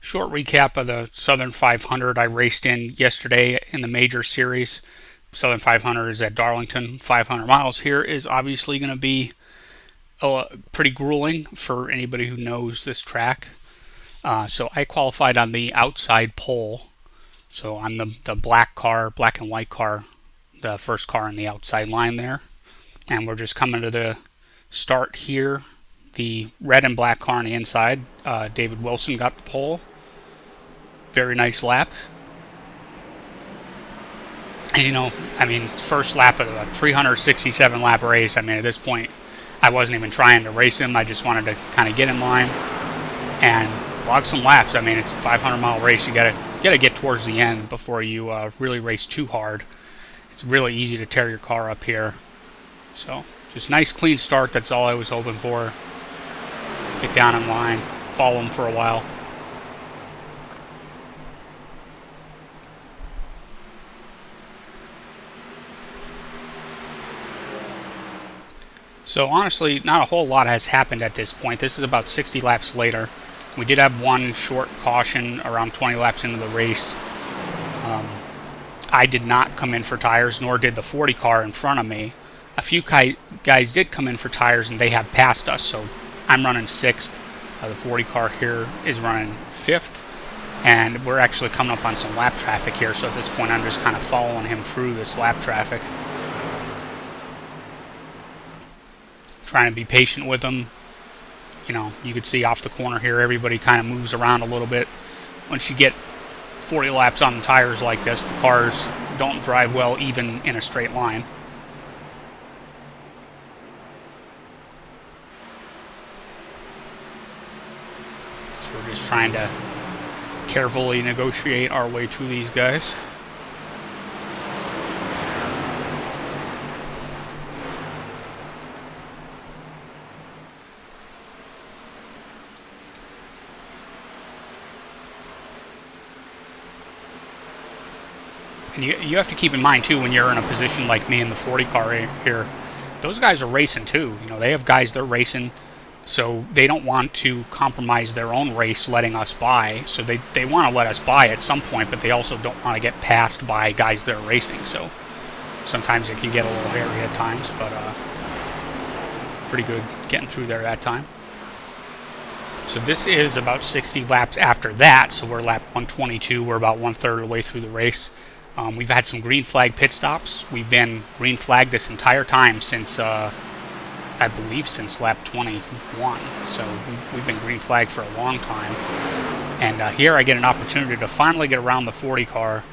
Short recap of the Southern 500 I raced in yesterday in the major series. Southern 500 is at Darlington. 500 miles here is obviously going to be pretty grueling for anybody who knows this track. So I qualified on the outside pole. So I'm the black and white car, the first car in the outside line there. And we're just coming to the start here. The red and black car on the inside. David Wilson got the pole. Very nice lap. And first lap of a 367 lap race. At this point, I wasn't even trying to race him. I just wanted to kind of get in line and log some laps. It's a 500-mile race. You gotta get towards the end before you really race too hard. It's really easy to tear your car up here. So just nice clean start. That's all I was hoping for. Get down in line, follow him for a while. So honestly, not a whole lot has happened at this point. This is about 60 laps later. We did have one short caution around 20 laps into the race. I did not come in for tires, nor did the 40 car in front of me. A few guys did come in for tires, and they have passed us, so I'm running 6th. The 40 car here is running 5th, and we're actually coming up on some lap traffic here, so at this point I'm just kind of following him through this lap traffic. Trying to be patient with him. You could see off the corner here, everybody kind of moves around a little bit. Once you get 40 laps on the tires like this, the cars don't drive well even in a straight line. So we're just trying to carefully negotiate our way through these guys. And you have to keep in mind, too, when you're in a position like me in the 40 car here, those guys are racing, too. They have guys they're racing, so they don't want to compromise their own race letting us by. So they want to let us by at some point, but they also don't want to get passed by guys they're racing. So sometimes it can get a little hairy at times, but pretty good getting through there that time. So this is about 60 laps after that, so we're lap 122. We're about 1/3 of the way through the race. We've had some green flag pit stops. We've been green flagged this entire time since, I believe, since lap 21. So we've been green flagged for a long time. And here I get an opportunity to finally get around the 40 car.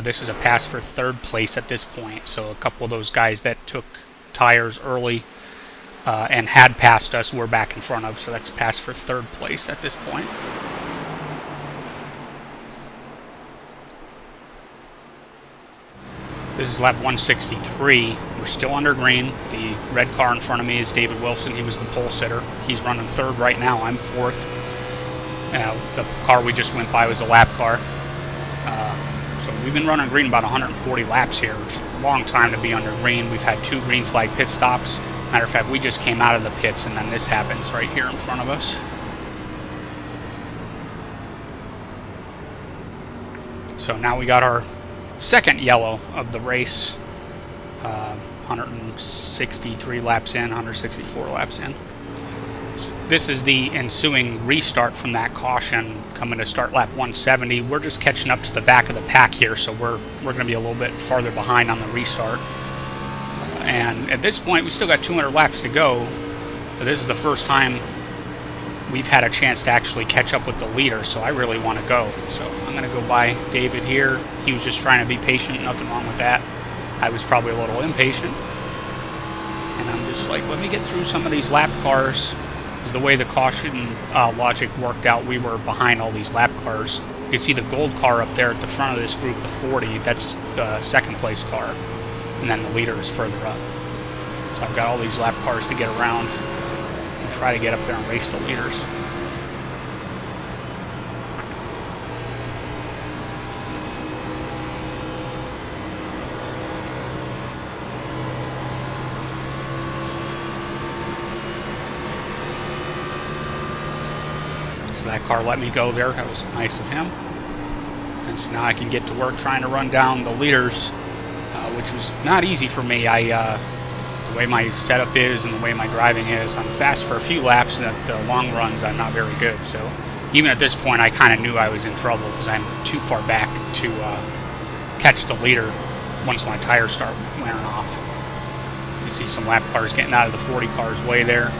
This is a pass for 3rd place at this point. So a couple of those guys that took tires early and had passed us we're back in front of. So that's pass for 3rd place at this point. This is lap 163. We're still under green. The red car in front of me is David Wilson. He was the pole sitter. He's running 3rd right now. I'm 4th. The car we just went by was a lap car. So we've been running green about 140 laps here. It's a long time to be under green. We've had 2 green flag pit stops. Matter of fact, we just came out of the pits, and then this happens right here in front of us. So now we got our 2nd yellow of the race, 163 laps in, 164 laps in. This is the ensuing restart from that caution coming to start lap 170. We're just catching up to the back of the pack here, so we're going to be a little bit farther behind on the restart. And at this point, we still got 200 laps to go. But this is the first time we've had a chance to actually catch up with the leader, so I really want to go. So I'm going to go by David here. He was just trying to be patient, nothing wrong with that. I was probably a little impatient. And I'm just like, let me get through some of these lap cars. Because the way the caution logic worked out, we were behind all these lap cars. You can see the gold car up there at the front of this group, the 40. That's the 2nd place car. And then the leader is further up. So I've got all these lap cars to get around and try to get up there and race the leaders. So that car let me go there. That was nice of him. And so now I can get to work trying to run down the leaders, which was not easy for me. The way my setup is and the way my driving is, I'm fast for a few laps, and at the long runs I'm not very good. So even at this point I kind of knew I was in trouble because I'm too far back to catch the leader once my tires start wearing off. You see some lap cars getting out of the 40 cars way there.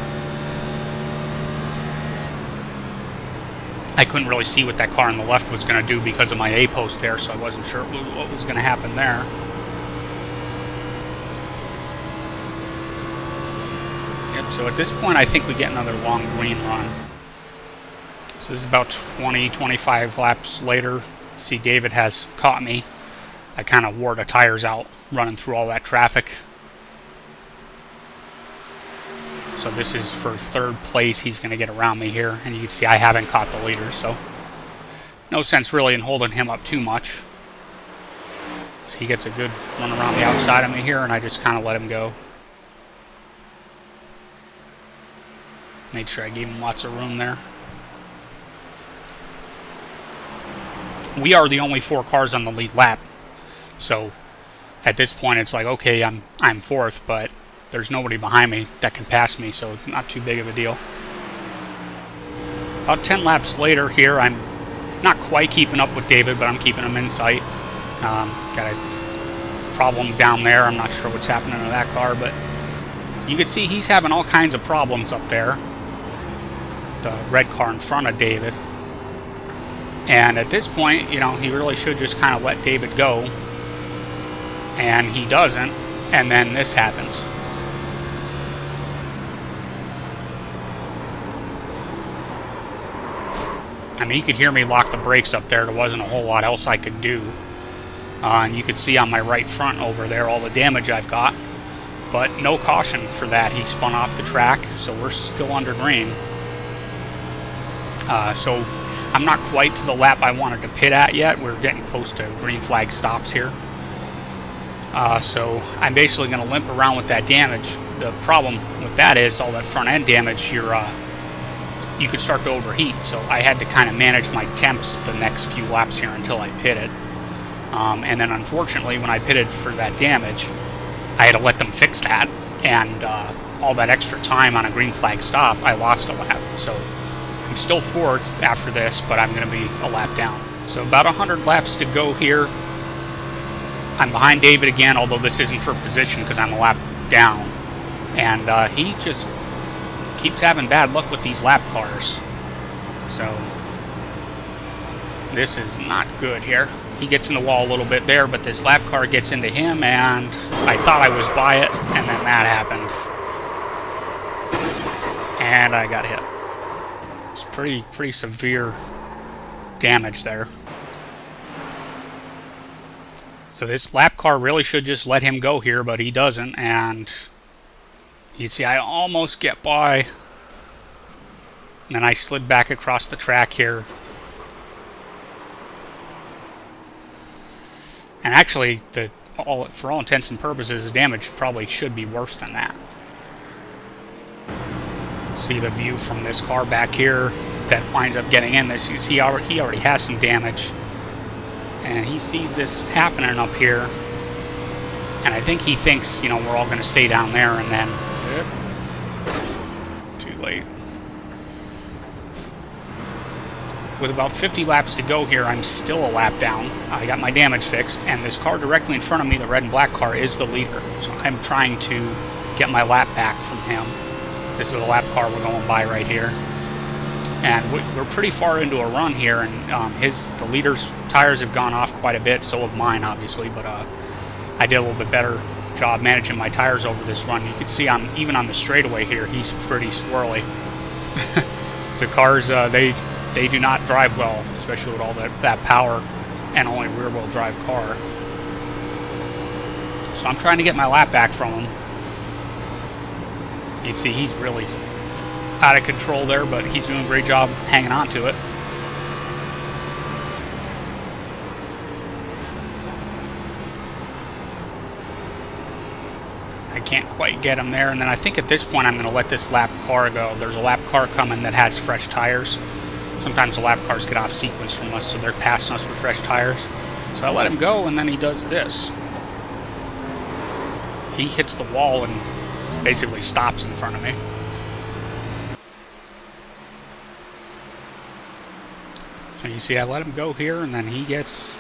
I couldn't really see what that car on the left was going to do because of my A-post there, so I wasn't sure what was going to happen there. Yep, so at this point I think we get another long green run. So this is about 20-25 laps later. See, David has caught me. I kind of wore the tires out running through all that traffic. So this is for third place. He's going to get around me here. And you can see I haven't caught the leader, so no sense really in holding him up too much. So he gets a good run around the outside of me here, and I just kind of let him go. Made sure I gave him lots of room there. We are the only 4 cars on the lead lap. So at this point it's like, okay, I'm fourth, but there's nobody behind me that can pass me, so not too big of a deal. About 10 laps later here, I'm not quite keeping up with David, but I'm keeping him in sight. Got a problem down there. I'm not sure what's happening to that car, but you can see he's having all kinds of problems up there. The red car in front of David. And at this point, you know, he really should just kind of let David go. And he doesn't. And then this happens. I mean, you could hear me lock the brakes up there. There wasn't a whole lot else I could do. And you could see on my right front over there all the damage I've got. But no caution for that. He spun off the track, so we're still under green. So I'm not quite to the lap I wanted to pit at yet. We're getting close to green flag stops here. So I'm basically going to limp around with that damage. The problem with that is all that front end damage, you could start to overheat. So I had to kind of manage my temps the next few laps here until I pitted. And then unfortunately, when I pitted for that damage, I had to let them fix that. And all that extra time on a green flag stop, I lost a lap. So I'm still fourth after this, but I'm going to be a lap down. So about 100 laps to go here. I'm behind David again, although this isn't for position because I'm a lap down. And he just keeps having bad luck with these lap cars. So this is not good here. He gets in the wall a little bit there, but this lap car gets into him, and I thought I was by it, and then that happened. And I got hit. It's pretty severe damage there. So this lap car really should just let him go here, but he doesn't, and you see I almost get by. And then I slid back across the track here. And actually, for all intents and purposes, the damage probably should be worse than that. See the view from this car back here that winds up getting in this. You see, he already has some damage. And he sees this happening up here. And I think he thinks, you know, we're all going to stay down there, and then... Too late. With about 50 laps to go here, I'm still a lap down. I got my damage fixed, and this car directly in front of me, the red and black car, is the leader. So I'm trying to get my lap back from him. This is the lap car we're going by right here. And we're pretty far into a run here, and the leader's tires have gone off quite a bit, so have mine, obviously, but I did a little bit better job managing my tires over this run. You can see even on the straightaway here, he's pretty swirly. The cars, they do not drive well, especially with all that power and only rear-wheel drive car. So I'm trying to get my lap back from him. You can see he's really out of control there, but he's doing a great job hanging on to it. I can't quite get him there, and then I think at this point I'm going to let this lap car go. There's a lap car coming that has fresh tires. Sometimes the lap cars get off sequence from us, so they're passing us with fresh tires. So I let him go, and then he does this. He hits the wall and basically stops in front of me. So you see I let him go here, and then he gets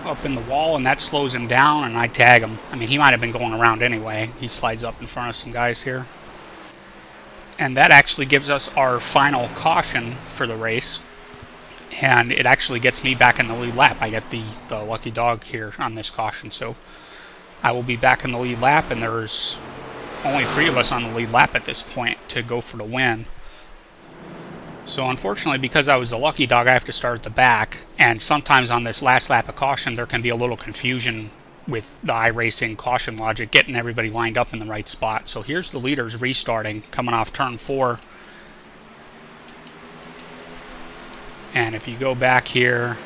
up in the wall, and that slows him down, and I tag him. I mean, he might have been going around anyway. He slides up in front of some guys here. And that actually gives us our final caution for the race. And it actually gets me back in the lead lap. I get the lucky dog here on this caution. So I will be back in the lead lap, and there's only 3 of us on the lead lap at this point to go for the win. So unfortunately, because I was the lucky dog, I have to start at the back. And sometimes on this last lap of caution, there can be a little confusion with the iRacing caution logic, getting everybody lined up in the right spot. So here's the leaders restarting, coming off turn 4. And if you go back here,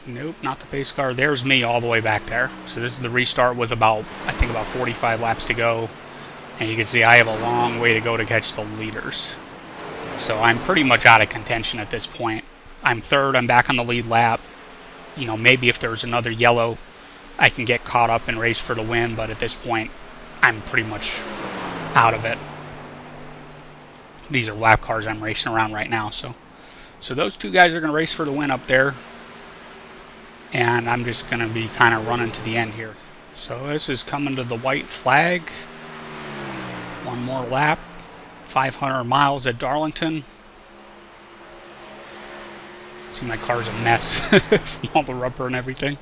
nope, not the pace car. There's me all the way back there. So this is the restart with about 45 laps to go. And you can see I have a long way to go to catch the leaders. So I'm pretty much out of contention at this point. I'm third. I'm back on the lead lap. You know, maybe if there's another yellow, I can get caught up and race for the win. But at this point, I'm pretty much out of it. These are lap cars I'm racing around right now. So those 2 guys are going to race for the win up there. And I'm just going to be kind of running to the end here. So this is coming to the white flag. One more lap. 500 miles at Darlington. See, my car's a mess from all the rubber and everything.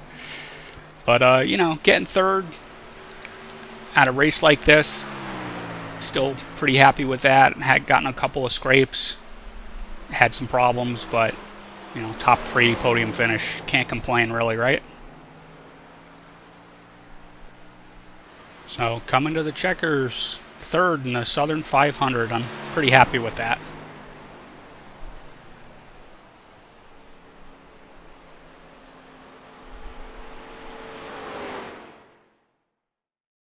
But, you know, getting third at a race like this, still pretty happy with that. Had gotten a couple of scrapes, had some problems, but, you know, top 3 podium finish. Can't complain really, right? So coming to the checkers, third in the Southern 500. I'm pretty happy with that.